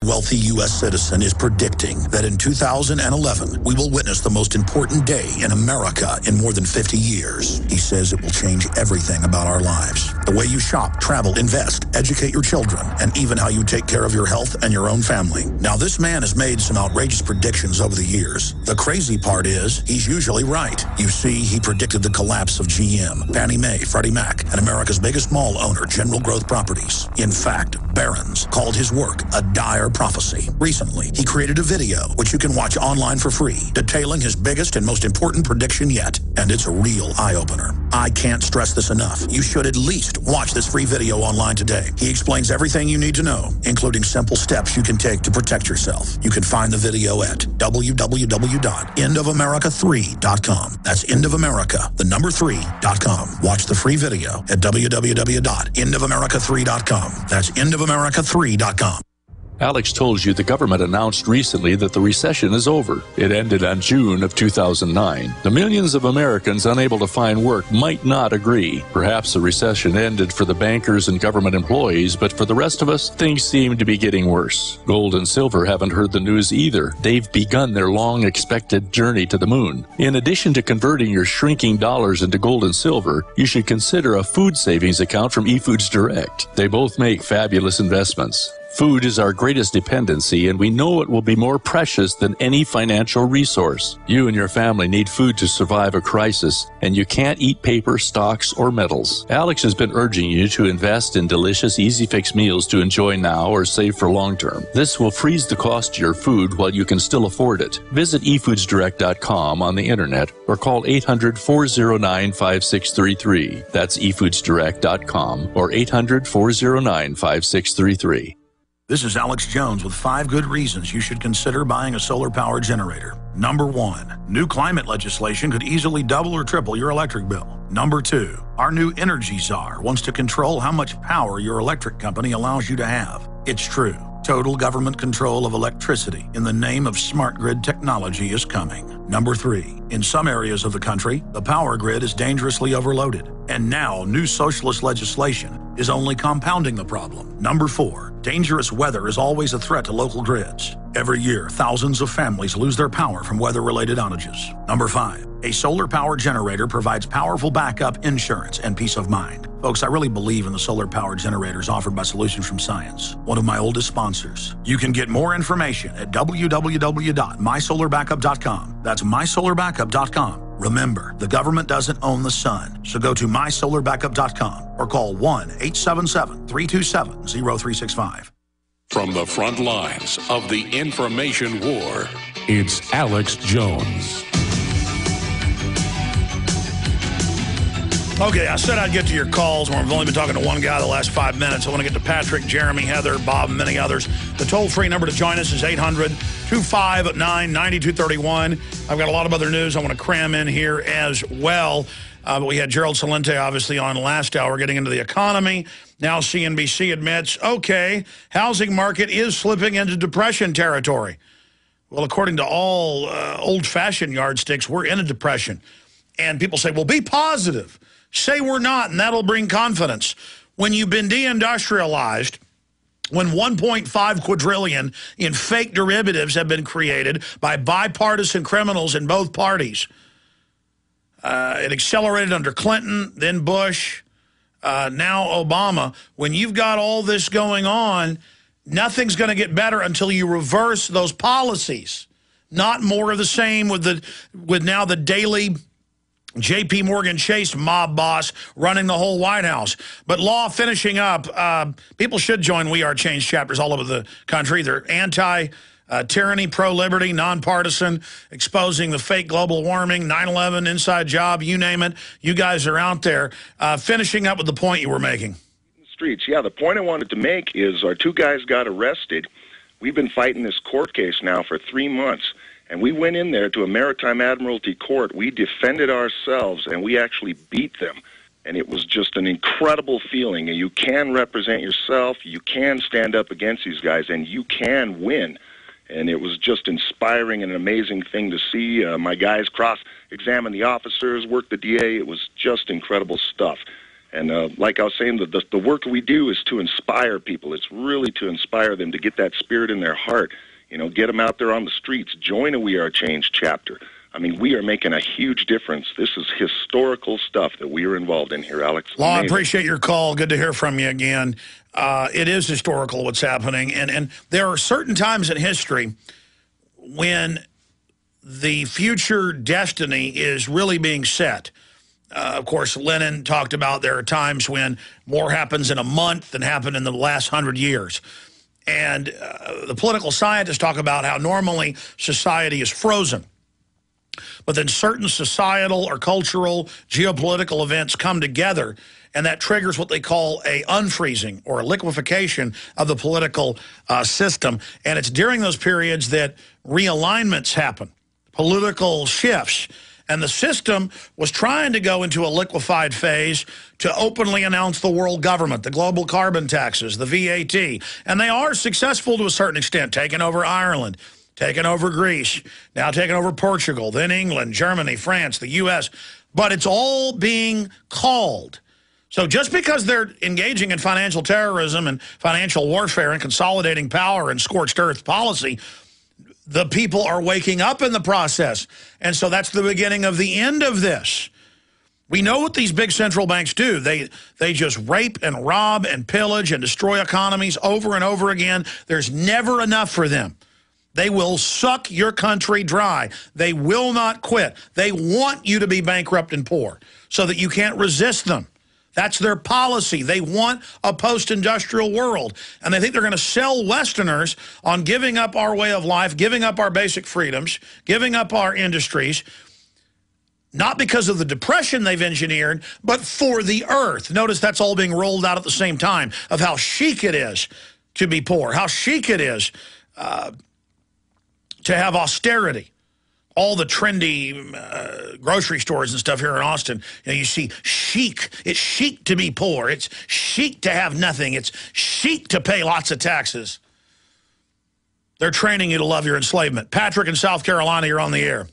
wealthy U.S. citizen is predicting that in 2011, we will witness the most important day in America in more than 50 years. He says it will change everything about our lives. The way you shop, travel, invest, educate your children, and even how you take care of your health and your own family. Now, this man has made some outrageous predictions over the years. The crazy part is, he's usually right. You see, he predicted the collapse of GM, Fannie Mae, Freddie Mac, and America's biggest mall owner, General Growth Properties. In fact, Barron's called his work a dire prophecy. Recently, he created a video, which you can watch online for free, detailing his biggest and most important prediction yet. And it's a real eye-opener. I can't stress this enough. You should at least watch this free video online today. He explains everything you need to know, including simple steps you can take to protect yourself. You can find the video at www.endofamerica3.com. That's endofamerica, the number 3.com. Watch the free video at www.endofamerica3.com. That's endofamerica3.com. Alex told you the government announced recently that the recession is over. It ended on June of 2009. The millions of Americans unable to find work might not agree. Perhaps the recession ended for the bankers and government employees, but for the rest of us, things seem to be getting worse. Gold and silver haven't heard the news either. They've begun their long-expected journey to the moon. In addition to converting your shrinking dollars into gold and silver, you should consider a food savings account from eFoods Direct. They both make fabulous investments. Food is our greatest dependency, and we know it will be more precious than any financial resource. You and your family need food to survive a crisis, and you can't eat paper, stocks, or metals. Alex has been urging you to invest in delicious, easy-fix meals to enjoy now or save for long-term. This will freeze the cost of your food while you can still afford it. Visit efoodsdirect.com on the internet or call 800-409-5633. That's efoodsdirect.com or 800-409-5633. This is Alex Jones with 5 good reasons you should consider buying a solar power generator. Number 1, new climate legislation could easily double or triple your electric bill. Number 2, our new energy czar wants to control how much power your electric company allows you to have. It's true. Total government control of electricity in the name of smart grid technology is coming. Number 3, in some areas of the country, the power grid is dangerously overloaded. And now, new socialist legislation is only compounding the problem. Number 4, dangerous weather is always a threat to local grids. Every year, thousands of families lose their power from weather-related outages. Number 5, a solar power generator provides powerful backup insurance and peace of mind. Folks, I really believe in the solar power generators offered by Solutions from Science, one of my oldest sponsors. You can get more information at www.mysolarbackup.com. That's mysolarbackup.com. Remember, the government doesn't own the sun, so go to mysolarbackup.com or call 1-877-327-0365. From the front lines of the information war, it's Alex Jones. Okay, I said I'd get to your calls. We've only been talking to one guy the last 5 minutes. I want to get to Patrick, Jeremy, Heather, Bob, and many others. The toll-free number to join us is 800-259-9231. I've got a lot of other news I want to cram in here as well. But we had Gerald Celente, obviously, on last hour, getting into the economy. Now CNBC admits, okay, housing market is slipping into depression territory. Well, according to all old-fashioned yardsticks, we're in a depression. And people say, well, be positive. Say we're not, and that'll bring confidence. When you've been deindustrialized, when 1.5 quadrillion in fake derivatives have been created by bipartisan criminals in both parties, it accelerated under Clinton, then Bush, now Obama. When you've got all this going on, nothing's going to get better until you reverse those policies. Not more of the same with now the daily J.P. Morgan Chase mob boss running the whole White House. But law finishing up, people should join We Are Change chapters all over the country. They're anti-tyranny, pro-liberty, nonpartisan, exposing the fake global warming, 9/11, inside job, you name it. You guys are out there. Finishing up with the point you were making. Streets. Yeah, the point I wanted to make is our 2 guys got arrested. We've been fighting this court case now for 3 months. And we went in there to a Maritime Admiralty court. We defended ourselves, and we actually beat them. And it was just an incredible feeling. And you can represent yourself. You can stand up against these guys, and you can win. And it was just inspiring and an amazing thing to see. My guys cross-examine the officers, work the DA. It was just incredible stuff. And like I was saying, the work we do is to inspire people. It's really to inspire them to get that spirit in their heart. You know, get them out there on the streets. Join a We Are Change chapter. I mean, we are making a huge difference. This is historical stuff that we are involved in here, Alex. Well, I appreciate your call. Good to hear from you again. It is historical what's happening. And there are certain times in history when the future destiny is really being set. Of course, Lenin talked about there are times when more happens in a month than happened in the last 100 years. And the political scientists talk about how normally society is frozen. But then certain societal or cultural, geopolitical events come together, and that triggers what they call a unfreezing or a liquefaction of the political system. And it's during those periods that realignments happen, political shifts. And the system was trying to go into a liquefied phase to openly announce the world government, the global carbon taxes, the VAT. And they are successful to a certain extent, taking over Ireland, taking over Greece, now taking over Portugal, then England, Germany, France, the U.S. But it's all being called. So just because they're engaging in financial terrorism and financial warfare and consolidating power and scorched earth policy, the people are waking up in the process. And so that's the beginning of the end of this. We know what these big central banks do. They just rape and rob and pillage and destroy economies over and over again. There's never enough for them. They will suck your country dry. They will not quit. They want you to be bankrupt and poor so that you can't resist them. That's their policy. They want a post-industrial world. And they think they're going to sell Westerners on giving up our way of life, giving up our basic freedoms, giving up our industries, not because of the depression they've engineered, but for the earth. Notice that's all being rolled out at the same time of how chic it is to be poor, how chic it is to have austerity. All the trendy grocery stores and stuff here in Austin, you know, you see chic. It's chic to be poor. It's chic to have nothing. It's chic to pay lots of taxes. They're training you to love your enslavement. Patrick in South Carolina, you're on the air.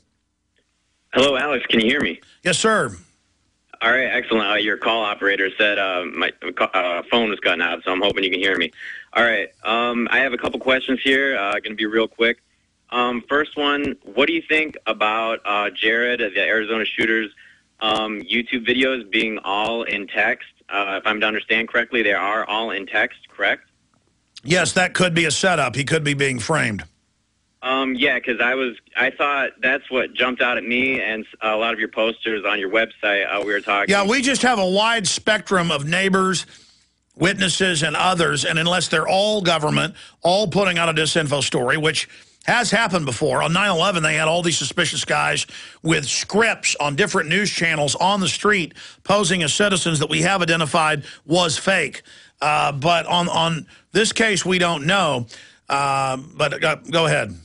Hello, Alex. Can you hear me? Yes, sir. All right, excellent. Your call operator said my phone was cutting out, so I'm hoping you can hear me. All right. I have a couple questions here. Going to be real quick. First one, what do you think about Jared, the Arizona shooter's YouTube videos being all in text? If I'm to understand correctly, they are all in text, correct? Yes, that could be a setup. He could be being framed. Yeah, because I thought that's what jumped out at me and a lot of your posters on your website. We were talking. Yeah, we just have a wide spectrum of neighbors, witnesses, and others, and unless they're all government, all putting out a disinfo story, which has happened before. On 9/11, they had all these suspicious guys with scripts on different news channels on the street posing as citizens that we have identified was fake. But on this case, we don't know. But go ahead.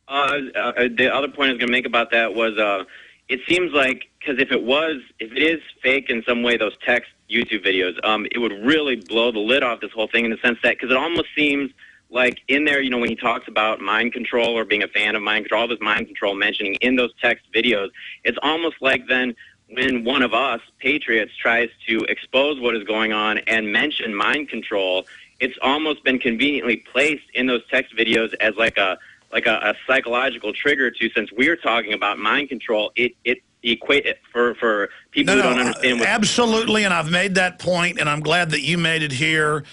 The other point I was going to make about that was it seems like, because if it is fake in some way, those text YouTube videos, it would really blow the lid off this whole thing in the sense that, because it almost seems like in there, you know, when he talks about mind control or being a fan of mind control, all this mind control mentioning in those text videos, it's almost like then when one of us, patriots, tries to expose what is going on and mention mind control, it's almost been conveniently placed in those text videos as like a psychological trigger to, since we're talking about mind control, it equate it for people who don't understand what. Absolutely, and I've made that point, and I'm glad that you made it here.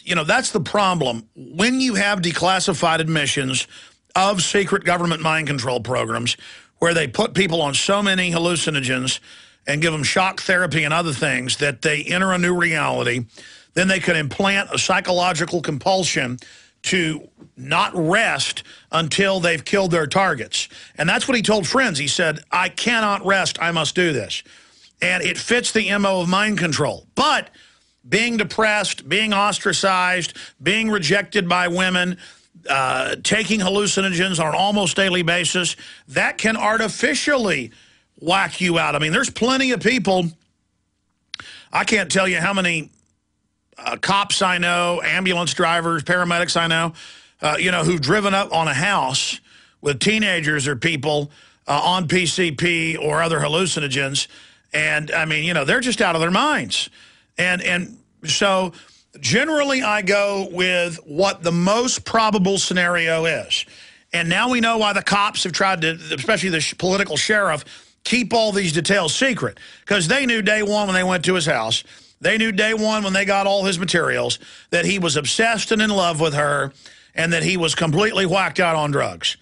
You know, that's the problem. When you have declassified admissions of secret government mind control programs where they put people on so many hallucinogens and give them shock therapy and other things that they enter a new reality, then they can implant a psychological compulsion to not rest until they've killed their targets. And that's what he told friends. He said, I cannot rest. I must do this. And it fits the MO of mind control. But being depressed, being ostracized, being rejected by women, taking hallucinogens on an almost daily basis, that can artificially whack you out. I mean, there's plenty of people, I can't tell you how many cops I know, ambulance drivers, paramedics I know, you know, who've driven up on a house with teenagers or people on PCP or other hallucinogens, And, I mean, you know, they're just out of their minds. And so generally I go with what the most probable scenario is. And now we know why the cops have tried to, especially the political sheriff, keep all these details secret. Because they knew day one when they went to his house, they knew day one when they got all his materials, that he was obsessed and in love with her and that he was completely whacked out on drugs.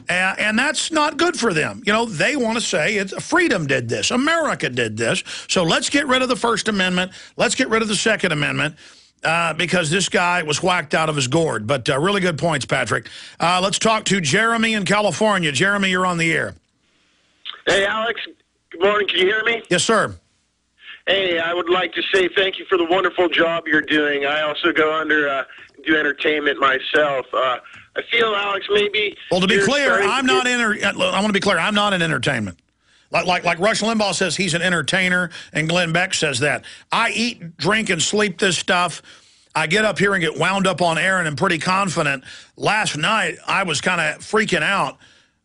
And that's not good for them. You know, they want to say it's freedom did this. America did this. So let's get rid of the First Amendment. Let's get rid of the Second Amendment because this guy was whacked out of his gourd. But really good points, Patrick. Let's talk to Jeremy in California. Jeremy, you're on the air. Hey, Alex. Good morning. Can you hear me? Yes, sir. Hey, I would like to say thank you for the wonderful job you're doing. I also go under do entertainment myself. I feel, Alex, maybe... Well, to be clear, I want to be clear, I'm not in entertainment. Like Rush Limbaugh says he's an entertainer, and Glenn Beck says that. I eat, drink, and sleep this stuff. I get up here and get wound up on air, and I'm pretty confident. Last night, I was kind of freaking out.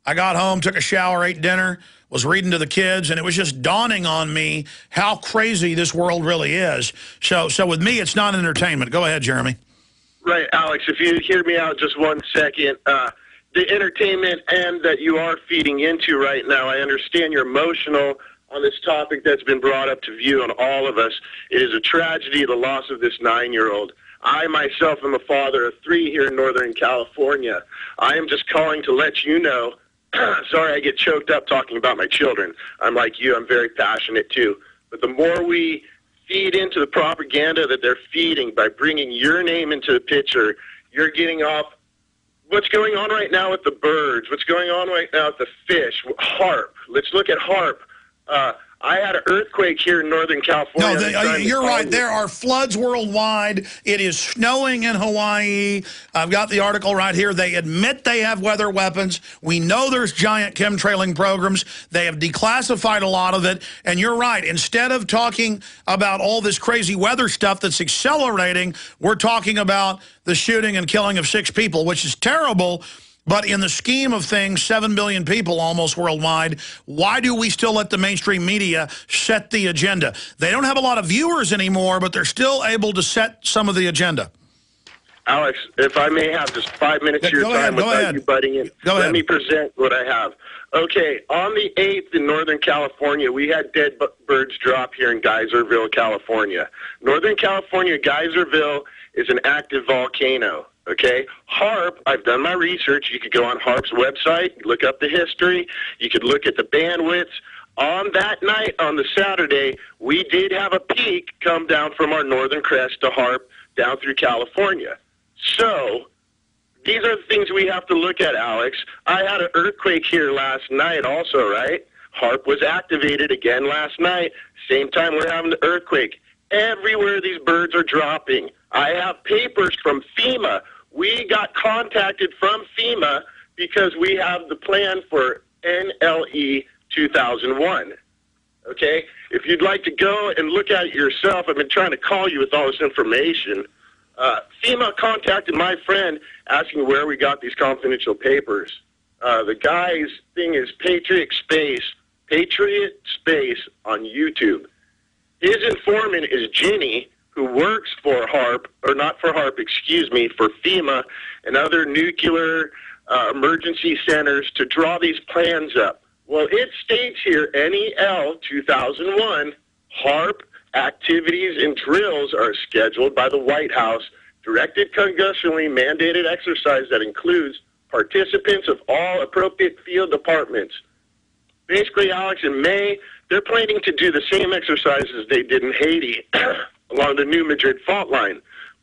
I got home, took a shower, ate dinner, was reading to the kids, and it was just dawning on me how crazy this world really is. So with me, it's not entertainment. Go ahead, Jeremy. Right, Alex, if you hear me out just 1 second, the entertainment and that you are feeding into right now, I understand you're emotional on this topic that's been brought up to view on all of us. It is a tragedy, the loss of this 9-year-old. I myself am a father of 3 here in Northern California. I am just calling to let you know, sorry I get choked up talking about my children. I'm like you, I'm very passionate too. But the more we feed into the propaganda that they're feeding by bringing your name into the picture, you're getting off what's going on right now with the birds, what's going on right now with the fish, HAARP. Let's look at HAARP. I had an earthquake here in Northern California. No, you're right. There are floods worldwide. It is snowing in Hawaii. I've got the article right here. They admit they have weather weapons. We know there's giant chemtrailing programs. They have declassified a lot of it. And you're right. Instead of talking about all this crazy weather stuff that's accelerating, we're talking about the shooting and killing of 6 people, which is terrible. But in the scheme of things, 7 billion people almost worldwide, why do we still let the mainstream media set the agenda? They don't have a lot of viewers anymore, but they're still able to set some of the agenda. Alex, if I may have just 5 minutes of your time without you butting in, let me present what I have. Okay, on the 8th in Northern California, we had dead birds drop here in Geyserville, California. Northern California, Geyserville is an active volcano. Okay, HAARP, I've done my research. You could go on HAARP's website, look up the history. You could look at the bandwidths. On that night, on the Saturday, we did have a peak come down from our northern crest to HAARP down through California. So these are the things we have to look at, Alex. I had an earthquake here last night also, right? HAARP was activated again last night. Same time we're having the earthquake. Everywhere these birds are dropping. I have papers from FEMA. We got contacted from FEMA because we have the plan for NLE 2001. Okay? If you'd like to go and look at it yourself, I've been trying to call you with all this information. FEMA contacted my friend asking where we got these confidential papers. The guy's thing is Patriot Space on YouTube. His informant is Ginny, who works for HAARP, or not for HAARP, excuse me, for FEMA and other nuclear emergency centers to draw these plans up. Well, it states here, NEL 2001, HAARP activities and drills are scheduled by the White House, directed congressionally mandated exercise that includes participants of all appropriate field departments. Basically, Alex, in May, they're planning to do the same exercises they did in Haiti along the New Madrid fault line.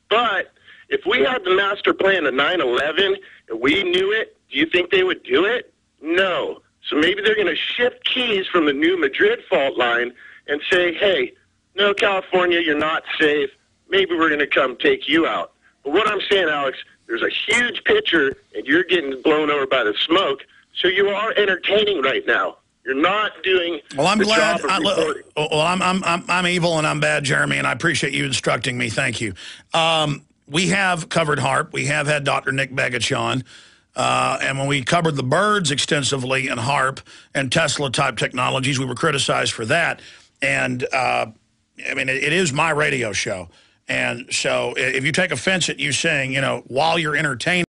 But if we had the master plan of 9/11 and we knew it, do you think they would do it? No. So maybe they're going to shift keys from the New Madrid fault line and say, hey, no, California, you're not safe. Maybe we're going to come take you out. But what I'm saying, Alex, there's a huge picture, and you're getting blown over by the smoke, so you are entertaining right now. You're not doing the job of reporting. I'm evil and I'm bad, Jeremy, and I appreciate you instructing me. Thank you. We have covered HAARP. We have had Dr. Nick Begich on. And when we covered the birds extensively in HAARP and Tesla-type technologies, we were criticized for that. And, I mean, it is my radio show. And so if you take offense at you saying, you know, while you're entertaining,